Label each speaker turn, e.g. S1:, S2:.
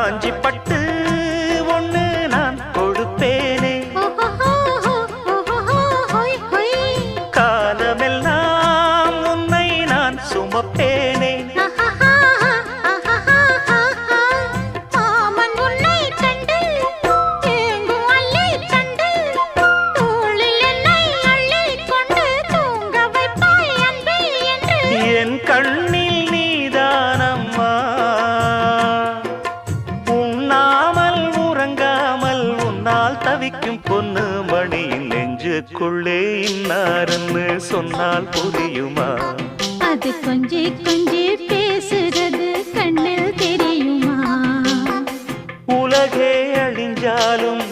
S1: காஞ்சி பட்டு ஒண்ணு நான் கொடுப்பேனே, காலமெல்லாம் உன்னை நான் சுமப்பேனே. என் கண்ணில் நீதானம்மா, உண்ணாமல் உறங்காமல் உன்னால் தவிக்கும் பொண்ணு மணியின் நெஞ்சுக்குள்ளே இன்னாருன்னு சொன்னால் புரியுமா?
S2: அது கொஞ்சி கொஞ்சி பேசுறது கண்ணில் தெரியுமா?
S1: உலகே அழிஞ்சாலும்